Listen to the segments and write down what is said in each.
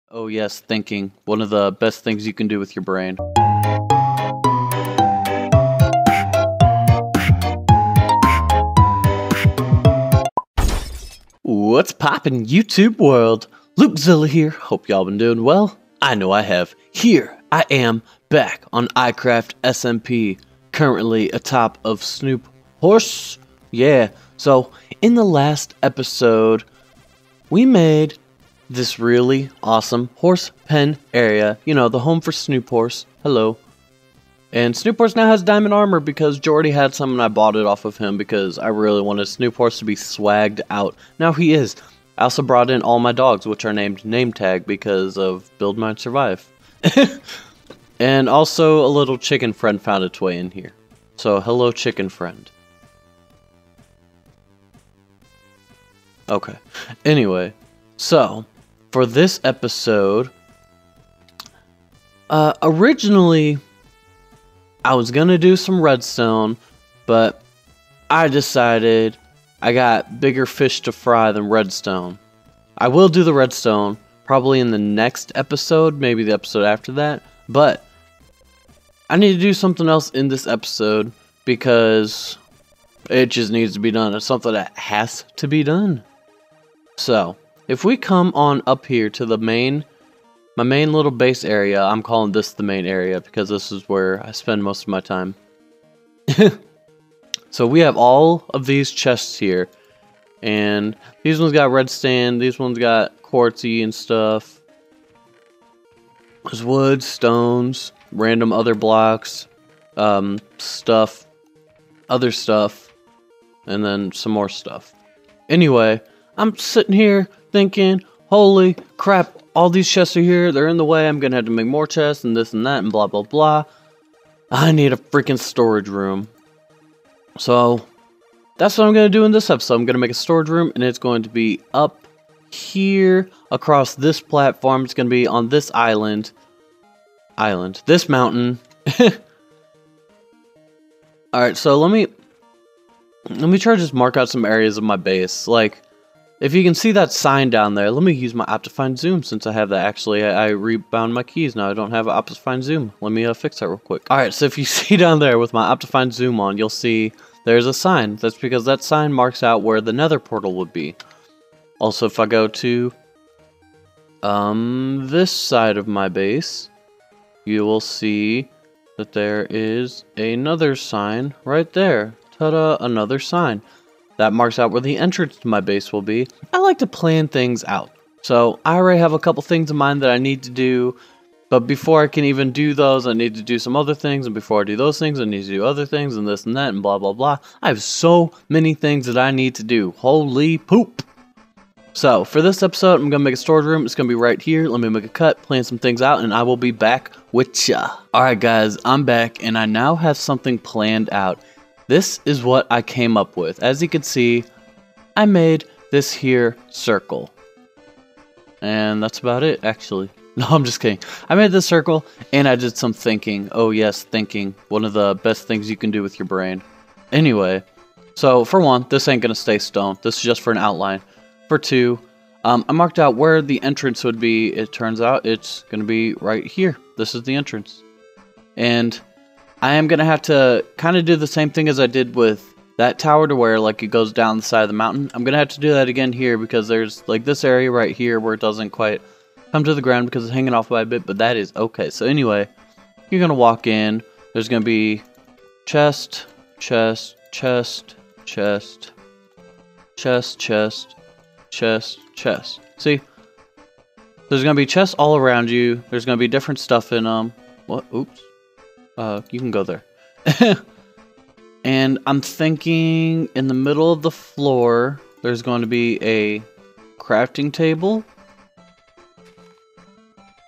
Oh yes, thinking. One of the best things you can do with your brain. What's poppin', YouTube world? Loopzilla here. Hope y'all been doing well. I know I have. Here I am back on iCraft SMP, currently atop of Snoop Horse. Yeah, so in the last episode, we made this really awesome horse pen area. You know, the home for Snoop Horse. Hello. And Snoop Horse now has diamond armor because Jordy had some and I bought it off of him because I really wanted Snoop Horse to be swagged out. Now he is. I also brought in all my dogs, which are named Name Tag because of Build Mine Survive. And also a little chicken friend found its way in here. So hello chicken friend. Okay. Anyway, so for this episode, originally I was gonna do some redstone, but I decided I got bigger fish to fry than redstone. I will do the redstone probably in the next episode, maybe the episode after that, but I need to do something else in this episode because it just needs to be done. It's something that has to be done. So, if we come on up here to the my main little base area, I'm calling this the main area because this is where I spend most of my time. So we have all of these chests here, and these ones got redstone, these ones got quartzy and stuff. There's wood, stones, random other blocks, stuff, other stuff, and then some more stuff. Anyway, I'm sitting here thinking, holy crap, all these chests are here, they're in the way, I'm gonna have to make more chests and this and that and blah blah blah. I need a freaking storage room. So, that's what I'm gonna do in this episode. I'm gonna make a storage room and it's going to be up here across this platform. It's gonna be on this this mountain. Alright, so let me try to just mark out some areas of my base. Like, if you can see that sign down there, let me use my Optifine Zoom since I have that. Actually, I rebound my keys now. I don't have an Optifine Zoom. Let me fix that real quick. Alright, so if you see down there with my Optifine Zoom on, you'll see there's a sign. That's because that sign marks out where the nether portal would be. Also, if I go to this side of my base, you will see that there is another sign right there. Ta-da, another sign. That marks out where the entrance to my base will be. I like to plan things out. So I already have a couple things in mind that I need to do. But before I can even do those, I need to do some other things. And before I do those things, I need to do other things and this and that and blah, blah, blah. I have so many things that I need to do. Holy poop. So for this episode, I'm going to make a storage room. It's going to be right here. Let me make a cut, plan some things out, and I will be back with ya. Alright guys, I'm back and I now have something planned out. This is what I came up with. As you can see, I made this here circle. And that's about it, actually. No, I'm just kidding. I made this circle, and I did some thinking. Oh yes, thinking. One of the best things you can do with your brain. Anyway, so for one, this ain't gonna stay stone. This is just for an outline. For two, I marked out where the entrance would be. It turns out it's gonna be right here. This is the entrance. And I am going to have to kind of do the same thing as I did with that tower to where like it goes down the side of the mountain. I'm going to have to do that again here because there's like this area right here where it doesn't quite come to the ground because it's hanging off by a bit, but that is okay. So anyway, you're going to walk in. There's going to be chest, chest, chest, chest, chest, chest, chest, chest. See? There's going to be chests all around you. There's going to be different stuff in them. What? Oops. You can go there. And I'm thinking in the middle of the floor, there's going to be a crafting table.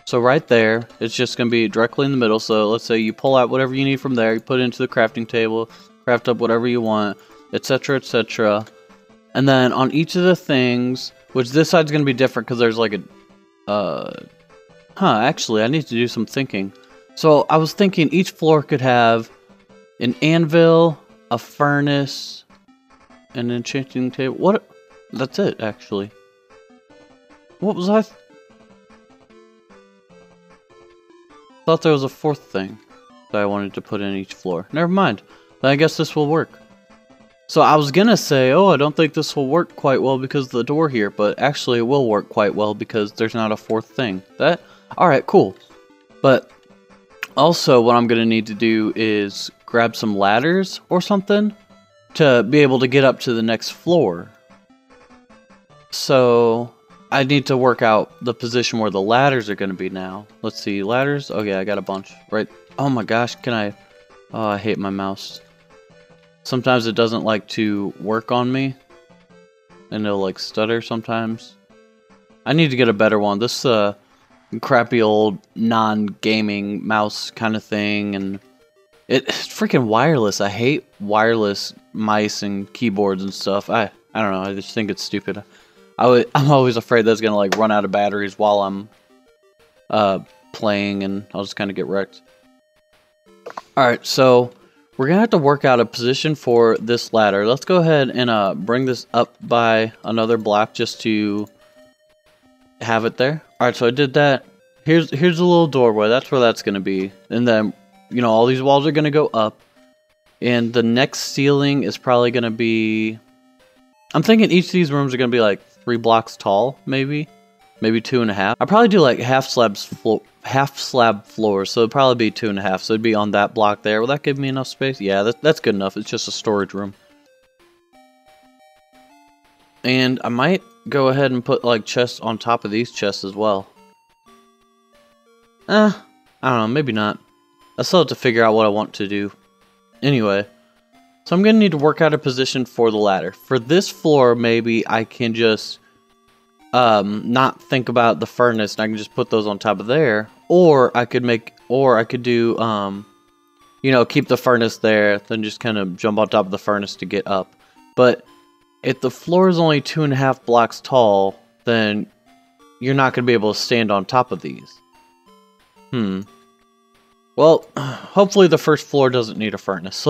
So right there, it's just going to be directly in the middle. So let's say you pull out whatever you need from there, you put it into the crafting table, craft up whatever you want, etc., etc. And then on each of the things, which this side's going to be different because there's like a... actually, I need to do some thinking. So I was thinking each floor could have an anvil, a furnace, an enchanting table. What? That's it, actually. What was I? thought there was a fourth thing that I wanted to put in each floor. Never mind. Then I guess this will work. So I was gonna say, oh, I don't think this will work quite well because of the door here, but actually it will work quite well because there's not a fourth thing. Alright, cool. But also what I'm gonna need to do is grab some ladders or something to be able to get up to the next floor. So I need to work out the position where the ladders are gonna be now. Let's see, ladders? Oh yeah, I got a bunch. Right. Oh my gosh, can I... Oh, I hate my mouse. Sometimes it doesn't like to work on me. And it'll like stutter sometimes. I need to get a better one. This crappy old non-gaming mouse kind of thing, and it's freaking wireless. I hate wireless mice and keyboards and stuff. I don't know, I just think it's stupid. I'm always afraid that's gonna like run out of batteries while I'm playing, and I'll just kind of get wrecked. Alright, so we're gonna have to work out a position for this ladder. Let's go ahead and bring this up by another block just to have it there. Alright, so I did that. Here's a little doorway. That's where that's gonna be. And then, you know, all these walls are gonna go up. And the next ceiling is probably gonna be... I'm thinking each of these rooms are gonna be like 3 blocks tall, maybe 2.5. I'll probably do like half slab floors, so it'd probably be 2.5. So it'd be on that block there. Will that give me enough space? Yeah, that's good enough. It's just a storage room. And I might go ahead and put like chests on top of these chests as well. I don't know, maybe not. I still have to figure out what I want to do. Anyway, so I'm gonna need to work out a position for the ladder. For this floor, maybe I can just not think about the furnace and I can just put those on top of there. Or I could do, you know, keep the furnace there, then just kind of jump on top of the furnace to get up. But if the floor is only 2.5 blocks tall, then you're not going to be able to stand on top of these. Well, hopefully the first floor doesn't need a furnace.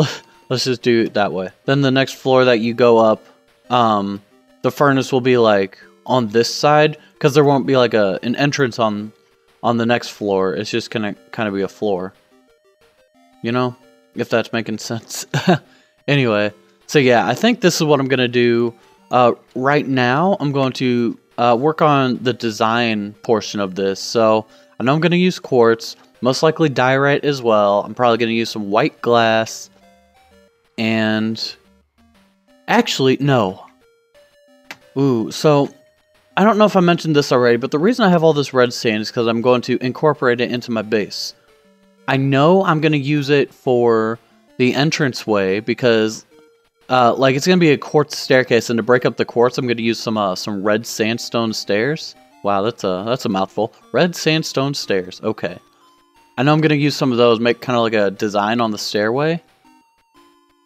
Let's just do it that way. Then the next floor that you go up, the furnace will be like on this side, because there won't be like an entrance on the next floor. It's just gonna kind of be a floor. You know, if that's making sense. Anyway, so yeah, I think this is what I'm gonna do. Right now, I'm going to work on the design portion of this. So I know I'm gonna use quartz, most likely diorite as well. I'm probably gonna use some white glass, and actually no. Ooh, so I don't know if I mentioned this already, but the reason I have all this red sand is because I'm going to incorporate it into my base. I know I'm going to use it for the entranceway because, like, it's going to be a quartz staircase, and to break up the quartz, I'm going to use some red sandstone stairs. Wow, that's a mouthful. Red sandstone stairs. Okay. I know I'm going to use some of those, make kind of like a design on the stairway.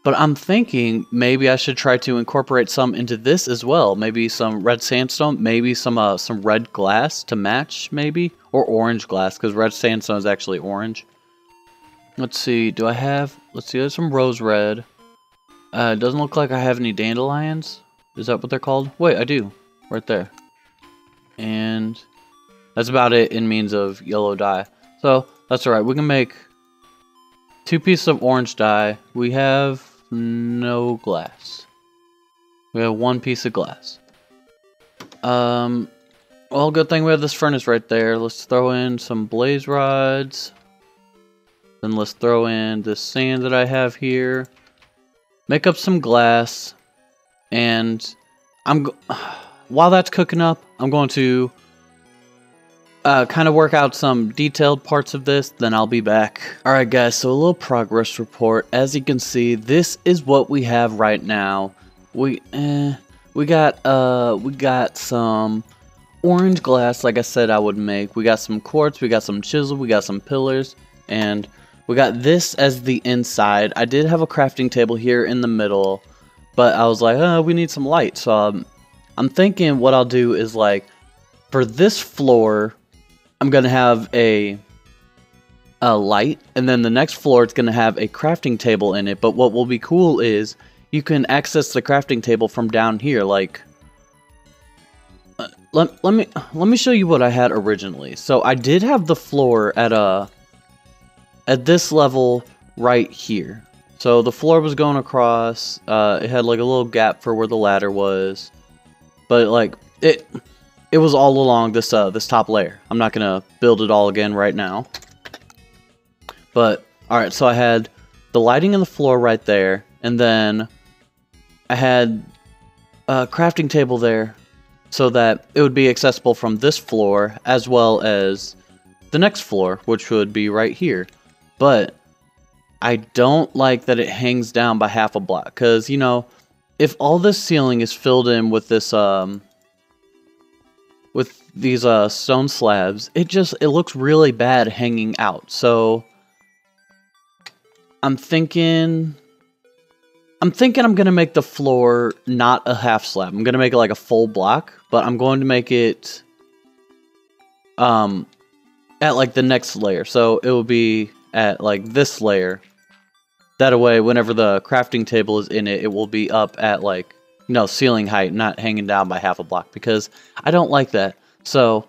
But I'm thinking maybe I should try to incorporate some into this as well. Maybe some red sandstone, maybe some red glass to match, maybe, or orange glass, because red sandstone is actually orange. Let's see, let's see, there's some rose red. It doesn't look like I have any dandelions. Is that what they're called? Wait, I do, right there. And that's about it in means of yellow dye. So that's alright, we can make 2 pieces of orange dye. We have no glass. We have 1 piece of glass. Well, good thing we have this furnace right there. Let's throw in some blaze rods. Then let's throw in this sand that I have here. Make up some glass. And while that's cooking up, I'm going to kind of work out some detailed parts of this, then I'll be back. Alright guys, so a little progress report. As you can see, this is what we have right now. We got some orange glass, like I said I would make. We got some quartz, we got some chisel, we got some pillars, and we got this as the inside. I did have a crafting table here in the middle, but I was like, oh, we need some light. So I'm thinking what I'll do is, like, for this floor, I'm going to have a light, and then the next floor it's going to have a crafting table in it. But what will be cool is you can access the crafting table from down here. Like, let me show you what I had originally. So I did have the floor at at this level right here. So the floor was going across, it had like a little gap for where the ladder was, but like it was all along this this top layer. I'm not gonna build it all again right now. But alright, so I had the lighting in the floor right there, and then I had a crafting table there so that it would be accessible from this floor as well as the next floor, which would be right here. But I don't like that it hangs down by half a block, because, you know, if all this ceiling is filled in with this with these stone slabs, it looks really bad hanging out. So I'm thinking I'm gonna make the floor not a half slab. I'm gonna make it like a full block, but I'm going to make it at like the next layer. So it will be at like this layer. That way, whenever the crafting table is in it, it will be up at like, you know, ceiling height, not hanging down by half a block, because I don't like that. So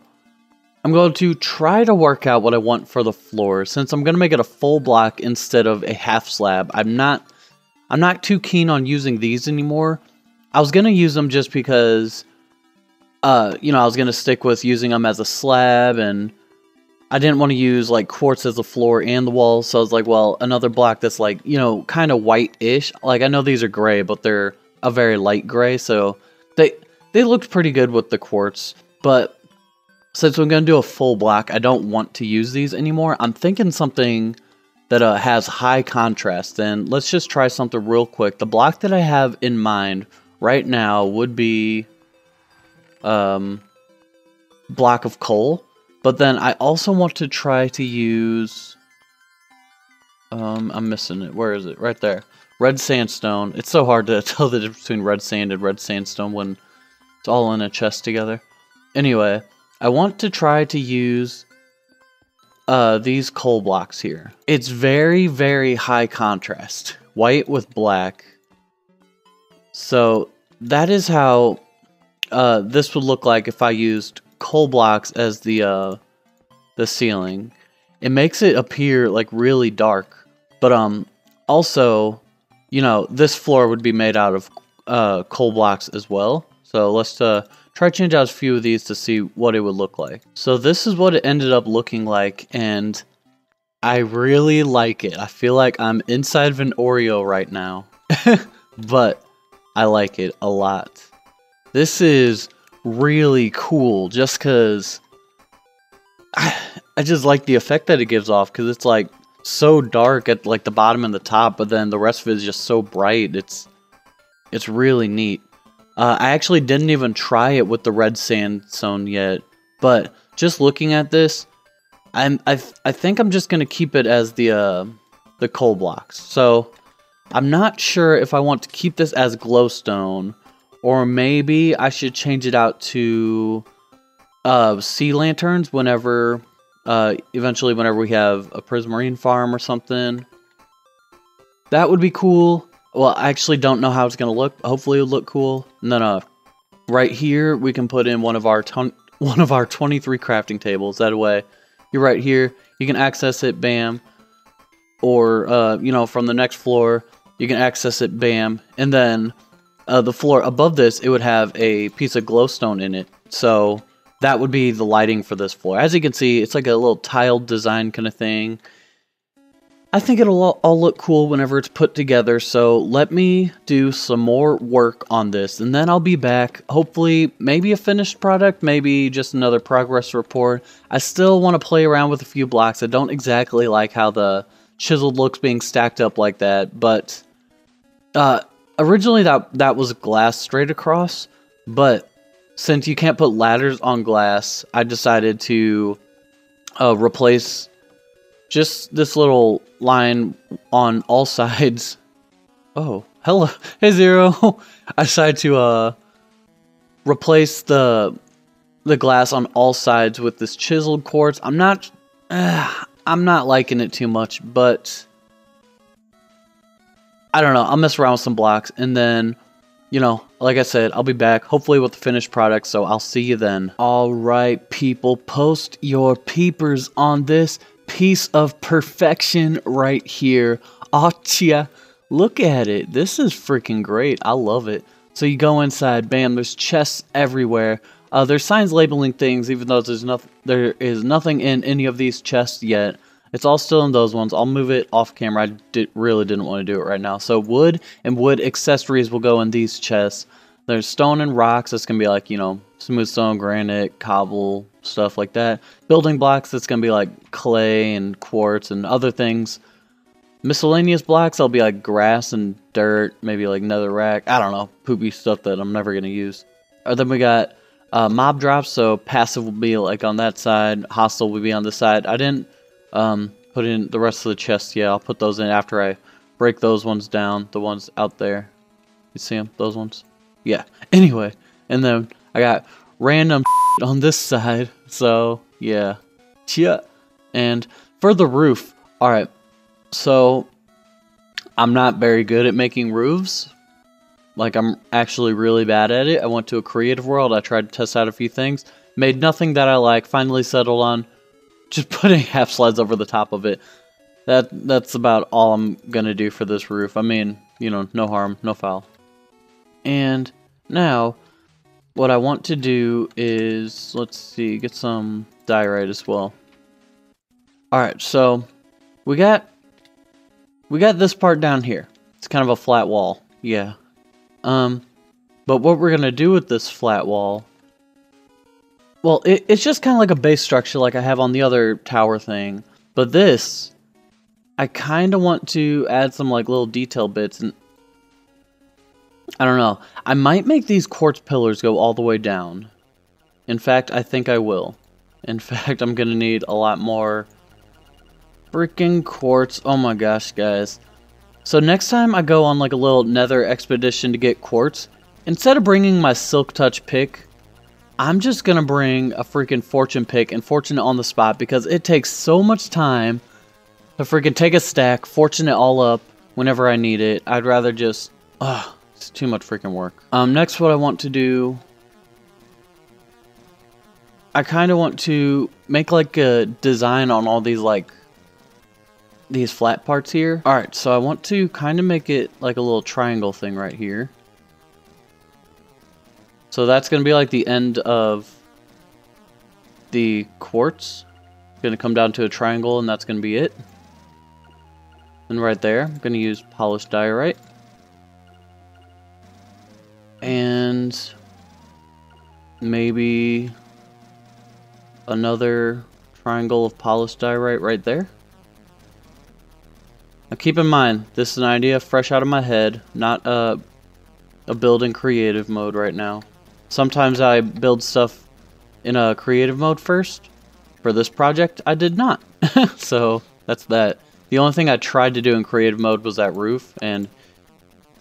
I'm going to try to work out what I want for the floor. Since I'm going to make it a full block instead of a half slab, I'm not too keen on using these anymore. I was going to use them just because, you know, I was going to stick with using them as a slab, and I didn't want to use like quartz as the floor and the walls. So I was like, well, another block that's like, you know, kind of white-ish. Like, I know these are gray, but they're a very light gray, so they looked pretty good with the quartz. But since I'm going to do a full block, I don't want to use these anymore. I'm thinking something that has high contrast, and let's just try something real quick. The block that I have in mind right now would be block of coal, but then I also want to try to use I'm missing it. Where is it? Right there. Red sandstone. It's so hard to tell the difference between red sand and red sandstone when it's all in a chest together. Anyway, I want to try to use these coal blocks here. It's very, very high contrast. White with black. So that is how this would look like if I used coal blocks as the ceiling. It makes it appear like really dark. But also, you know, this floor would be made out of coal blocks as well. So let's try to change out a few of these to see what it would look like. So this is what it ended up looking like, and I really like it. I feel like I'm inside of an Oreo right now, but I like it a lot. This is really cool just because I just like the effect that it gives off, because it's like so dark at like the bottom and the top, but then the rest of it is just so bright. It's really neat. I actually didn't even try it with the red sandstone yet, but just looking at this, I think I'm just gonna keep it as the coal blocks. So I'm not sure if I want to keep this as glowstone, or maybe I should change it out to sea lanterns whenever eventually whenever we have a prismarine farm or something. That would be cool. Well, I actually don't know how it's going to look. Hopefully it'll look cool. And then right here we can put in one of our 23 crafting tables. That way, you're right here. You can access it, bam. Or, you know, from the next floor, you can access it, bam. And then the floor above this, it would have a piece of glowstone in it. So that would be the lighting for this floor. As you can see, it's like a little tiled design kind of thing. I think it'll all look cool whenever it's put together, so let me do some more work on this, and then I'll be back. Hopefully, maybe a finished product, maybe just another progress report. I still want to play around with a few blocks. I don't exactly like how the chiseled looks being stacked up like that, but originally that was glass straight across, but since you can't put ladders on glass, I decided to replace just this little line on all sides. Oh, hello. Hey, Zero. I decided to replace the glass on all sides with this chiseled quartz. I'm not liking it too much, but I don't know. I'll mess around with some blocks, and then, you know, like I said, I'll be back, hopefully with the finished product, so I'll see you then. Alright, people, post your peepers on this piece of perfection right here. Oh, yeah, look at it. This is freaking great. I love it. So you go inside, bam, there's chests everywhere. There's signs labeling things, even though there is nothing in any of these chests yet. It's all still in those ones. I'll move it off camera. I really didn't want to do it right now. So wood and wood accessories will go in these chests. There's stone and rocks. That's going to be like, you know, smooth stone, granite, cobble, stuff like that. Building blocks, that's going to be like clay and quartz and other things. Miscellaneous blocks, that'll be like grass and dirt, maybe like netherrack. I don't know, poopy stuff that I'm never going to use. Then we got mob drops, so passive will be like on that side. Hostile will be on this side. I didn't put in the rest of the chests yet. I'll put those in after I break those ones down. The ones out there. You see them? Those ones? Yeah. Anyway, and then I got random on this side. So, yeah. And for the roof, alright. So, I'm not very good at making roofs. Like, I'm actually really bad at it. I went to a creative world. I tried to test out a few things. Made nothing that I like. Finally settled on just putting half slides over the top of it. That's about all I'm gonna do for this roof. I mean, you know, no harm, no foul. And now, what I want to do is, let's see, get some diorite as well. Alright, so we got this part down here. It's kind of a flat wall. Yeah. But what we're gonna do with this flat wall, well, it's just kind of like a base structure like I have on the other tower thing. But this, I kind of want to add some like little detail bits, and I don't know. I might make these quartz pillars go all the way down. In fact, I think I will. In fact, I'm gonna need a lot more freaking quartz. Oh my gosh, guys. So next time I go on like a little nether expedition to get quartz, instead of bringing my silk touch pick, I'm just gonna bring a freaking fortune pick and fortune it on the spot, because it takes so much time to freaking take a stack, fortune it all up whenever I need it. I'd rather just, it's too much freaking work. Next, what I want to do, I kind of want to make like a design on all these like these flat parts here. Alright, so I want to kind of make it like a little triangle thing right here. So that's going to be like the end of the quartz. It's going to come down to a triangle, and that's going to be it. And right there, I'm going to use polished diorite. And maybe another triangle of polished diorite right there. Now keep in mind, this is an idea fresh out of my head, not a build in creative mode right now. Sometimes I build stuff in a creative mode first. For this project, I did not. So that's that. The only thing I tried to do in creative mode was that roof, and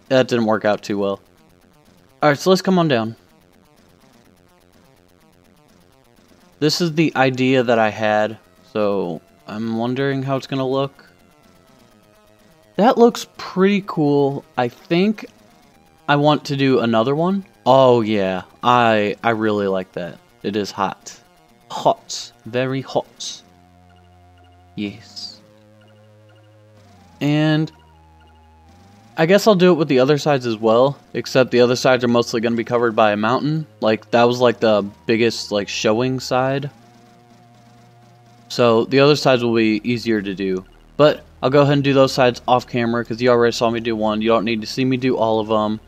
that didn't work out too well. Alright, so let's come on down. This is the idea that I had, so I'm wondering how it's gonna look. That looks pretty cool. I think I want to do another one. Oh yeah, I really like that. It is hot. Hot. Very hot. Yes. And I guess I'll do it with the other sides as well, except the other sides are mostly going to be covered by a mountain. Like, that was like the biggest like showing side. So the other sides will be easier to do. But I'll go ahead and do those sides off camera, because you already saw me do one. You don't need to see me do all of them.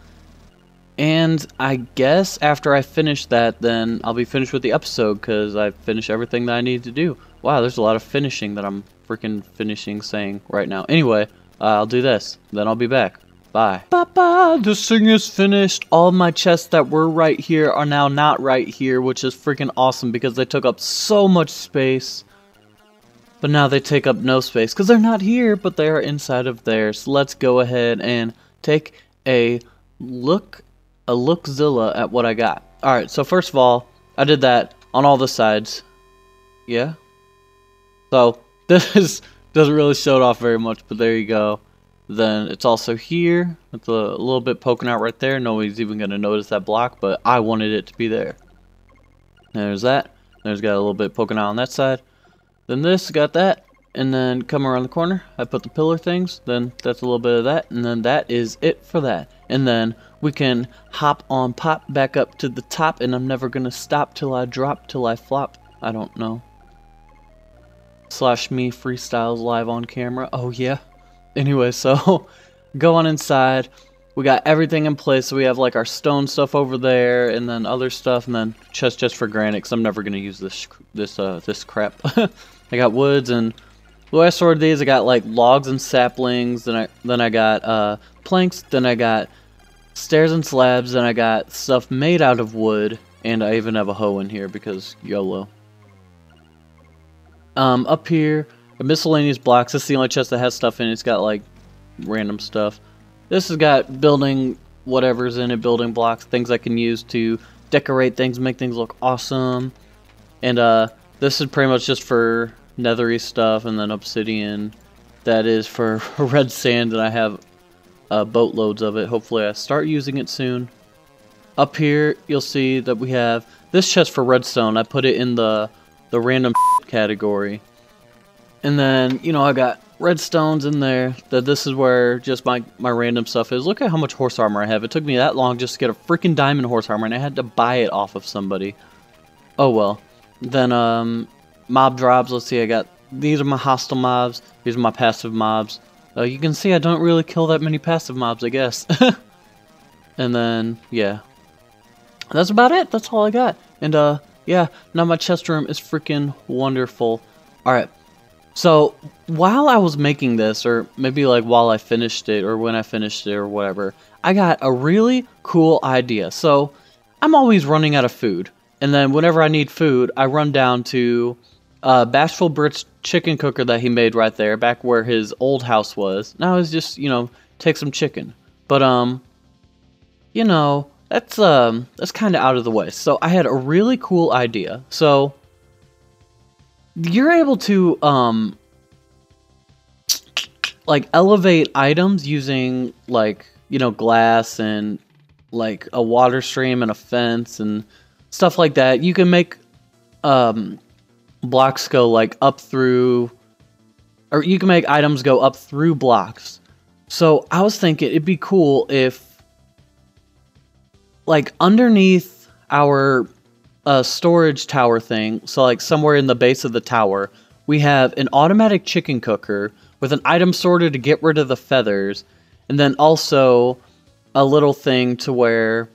And I guess after I finish that, then I'll be finished with the episode, because I finished everything that I need to do. Wow, there's a lot of finishing that I'm freaking saying right now. Anyway, I'll do this, then I'll be back. Bye. Bye-bye, this thing is finished. All my chests that were right here are now not right here, which is freaking awesome, because they took up so much space. But now they take up no space, because they're not here, but they are inside of there. So let's go ahead and take a lookzilla at what I got. Alright, so first of all, I did that on all the sides. Yeah. So, this doesn't really show it off very much, but there you go. Then it's also here. It's a little bit poking out right there. Nobody's even going to notice that block, but I wanted it to be there. There's that. There's got a little bit poking out on that side. Then this got that. And then come around the corner, I put the pillar things. Then that's a little bit of that. And then that is it for that. And then we can hop on pop back up to the top. And I'm never going to stop till I drop, till I flop. I don't know. / me freestyles live on camera. Oh yeah. Anyway, so go on inside. We got everything in place. So we have like our stone stuff over there, and then other stuff, and then chest just for granite, because I'm never gonna use this crap. I got woods, and the way I sorted these, I got like logs and saplings. Then I got planks. Then I got stairs and slabs. Then I got stuff made out of wood, and I even have a hoe in here because YOLO. Up here, miscellaneous blocks. This is the only chest that has stuff in it. It's got like random stuff. This has got building whatever's in it, building blocks, things I can use to decorate things, make things look awesome. And this is pretty much just for nethery stuff, and then obsidian. That is for red sand, and I have boatloads of it. Hopefully I start using it soon. Up here, you'll see that we have this chest for redstone. I put it in the random category. And then, you know, I got redstones in there. This is where just my random stuff is. Look at how much horse armor I have. It took me that long just to get a freaking diamond horse armor, and I had to buy it off of somebody. Oh well. Then mob drops. Let's see, I got these are my hostile mobs. These are my passive mobs. You can see I don't really kill that many passive mobs, I guess. And then yeah, that's about it. That's all I got. And yeah, now my chest room is freaking wonderful. Alright, so while I was making this, or maybe like while I finished it, or when I finished it, or whatever, I got a really cool idea. So I'm always running out of food, and then whenever I need food, I run down to Bashful Brit's chicken cooker that he made right there, back where his old house was. Now it's just, you know, take some chicken. But you know, that's kind of out of the way. So I had a really cool idea. So you're able to like elevate items using like, you know, glass and like a water stream and a fence and stuff like that. You can make blocks go like up through, or you can make items go up through blocks. So I was thinking it'd be cool if like underneath our storage tower thing, so like somewhere in the base of the tower, we have an automatic chicken cooker with an item sorter to get rid of the feathers, and then also a little thing to where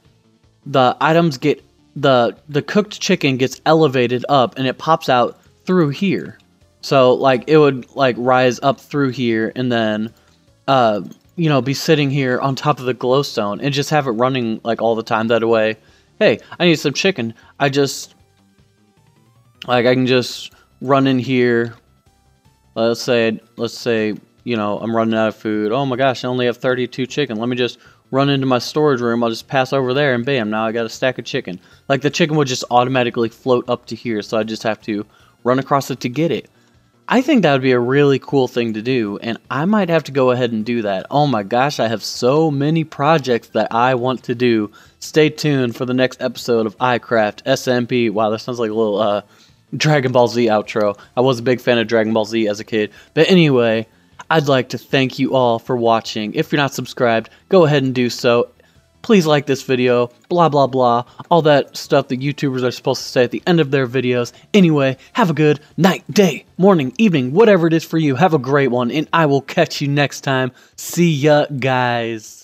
the items get the cooked chicken gets elevated up and it pops out through here. So like it would like rise up through here and then you know, be sitting here on top of the glowstone and just have it running like all the time. That way, hey, I need some chicken. I can just run in here. Let's say, you know, I'm running out of food. Oh my gosh, I only have 32 chicken. Let me just run into my storage room. I'll just pass over there and bam, now I got a stack of chicken. Like the chicken would just automatically float up to here, so I just have to run across it to get it. I think that would be a really cool thing to do, and I might have to go ahead and do that. Oh my gosh, I have so many projects that I want to do. Stay tuned for the next episode of iCraft SMP. Wow, that sounds like a little Dragon Ball Z outro. I was a big fan of Dragon Ball Z as a kid. But anyway, I'd like to thank you all for watching. If you're not subscribed, go ahead and do so. Please like this video, blah blah blah, all that stuff that YouTubers are supposed to say at the end of their videos. Anyway, have a good night, day, morning, evening, whatever it is for you. Have a great one, and I will catch you next time. See ya, guys.